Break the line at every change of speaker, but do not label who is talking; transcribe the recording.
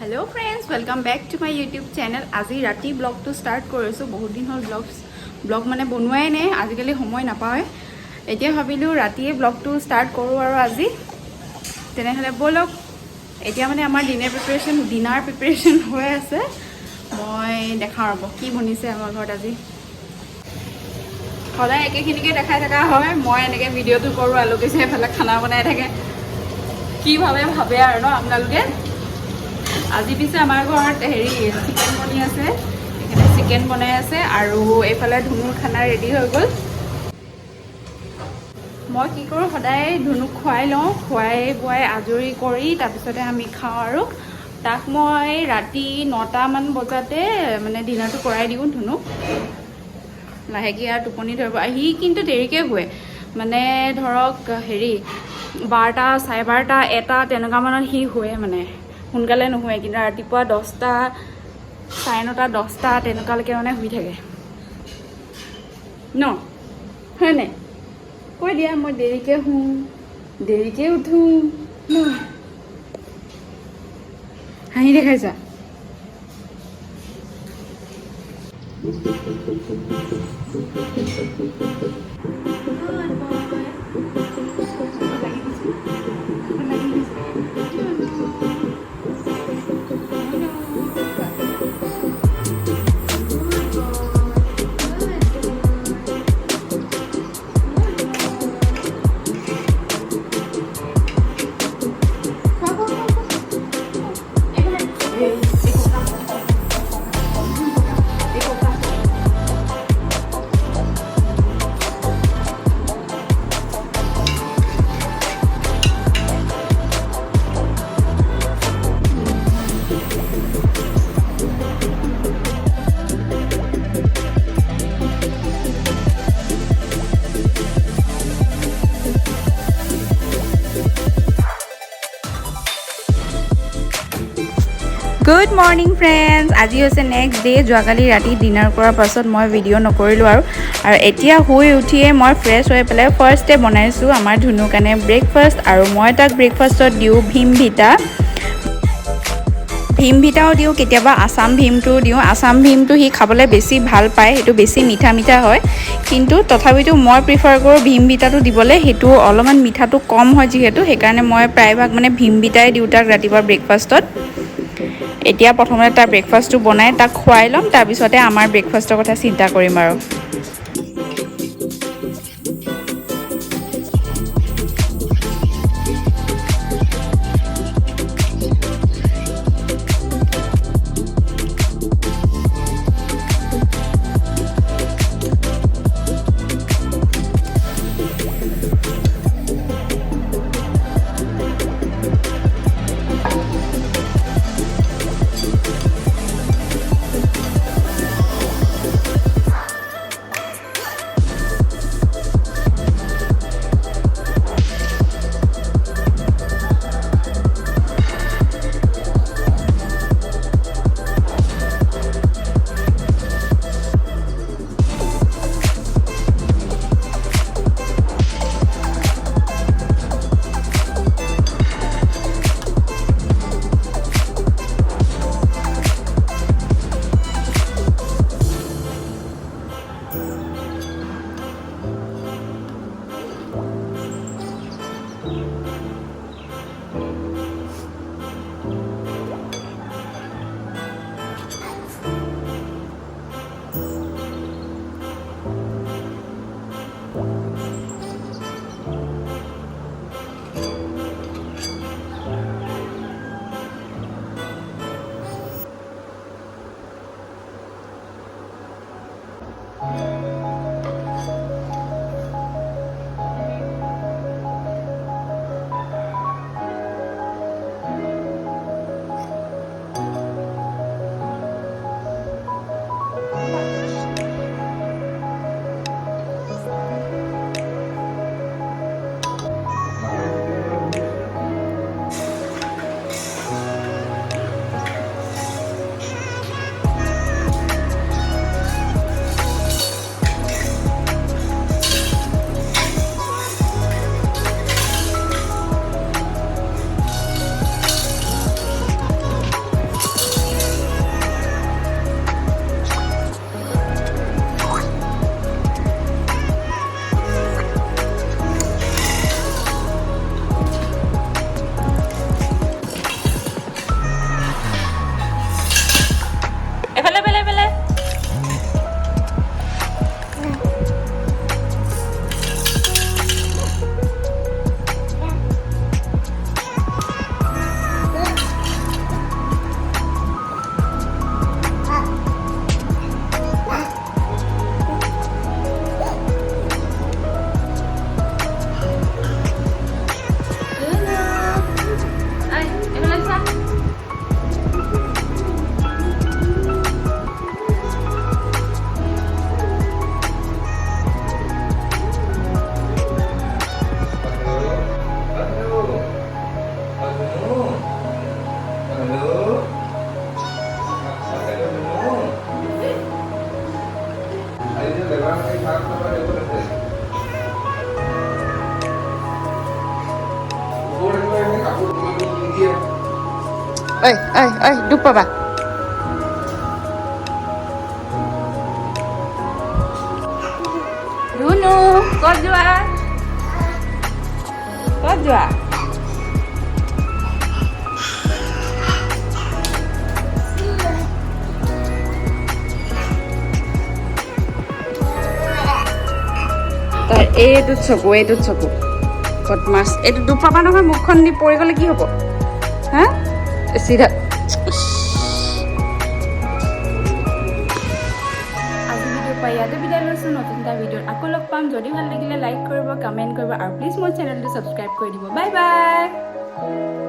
Hello friends welcome back to my YouTube channel. आज राति blog तो स्टार्ट कर बहुत दिन हल ब्लग माने बनवाई नहीं आजिकल समय नापाए एतिया भाविलो रातिए ब्लग तो स्टार्ट करूँ और आज तेने बोलक एतिया माने आमार डिनार प्रिपेरेशन हो आछे मैं देखा रब कि बनिसे आमार घरत आज सदा एकेखिनिके देखाई थका है मैं एनेके भिडिओ करूँ आलोके एफाले खाना बनाई थाके कि भावे आरो न आपनालोके आज पिछे आमार घरत हेरी चिकेन बनी आछे एखाने चिकेन बनाई आछे आरो एफाले धुनुर खाना रेडी हो गल मैं कि करूँ सदाय धुनुक खुवाई लওঁ खुवाई बुवाई आजरी करी तारपिछते आमी खाওঁ आरो ताक मैं राति 9टा मान बजाते माने डिनारটো कराई दिওঁ धुनुक लाहेके आर टुपनी धरब हि किन्तु देरिके हुए माने धरक हेरी 12टा 12:30 1टा तेनका माনত हि हुए माने সোনকালে নহয় কিন্তু ৰাতিপুৱা 10টা 9:30 10টা তেনেকালৈকে মানে শুই থাকে ন হয়নে কৈ দিয়া মই দেৰিকে শুম দেৰিকে উঠো ন হাঁহি দেখাইছা गुड मर्निंग फ्रेंड्स आज हे नेक्स्ट डे जोकाली राति डिनार करार पाছত मैं भिडिओ नकरिलो और एतिया हुई उठिए मैं फ्रेश हो पे फार्ष्टे बनाइছোঁ आमार धुनुर काने ब्रेकफास्ट और मैं ताक ब्रेकफास्टत दिওঁ भीम भिटाओ दिওঁ केतियाबा आसाम भीमटो दिওঁ आसाम भीमटो हि खाबले बेसी ভাল पाए हेतु बेसी मिठा मिठा হয় किन्तु तथापितो मैं प्रिफार करूँ भीम भिटाटो दिबले हेतु अलपमान मिठाटो कम হয় जेहेतु हेकाৰণে मैं प्रायभाग माने भीम भिटाई दिওঁ ताक रातिपुৱা ब्रेकफास्टत এতিয়া প্ৰথমতে তাৰ ব্ৰেকফাষ্টটো বনাই তাক খুৱাই লম তাৰ পিছতে আমাৰ ব্ৰেকফাষ্টৰ কথা চিন্তা কৰিম আৰু ঐ দুখ পাবা ধুনু ক'ত যোৱা ক'ত যোৱা তাৰ এইটোত চকু বদমাছ এইটো দুখ পাবা নহয় মুখখন দি পৰি গ'লে কি হ'ব হা চিধা আজি ভিডিঅ' পাই ইয়াতে বিদায় লৈছোঁ নতুন এটা ভিডিঅ'ত আকৌ লগ পাম যদি ভাল লাগিলে লাইক কৰিব কমেণ্ট কৰিব আৰু প্লিজ মোৰ চেনেলটো ছাবস্ক্ৰাইব কৰি দিব বাই বাই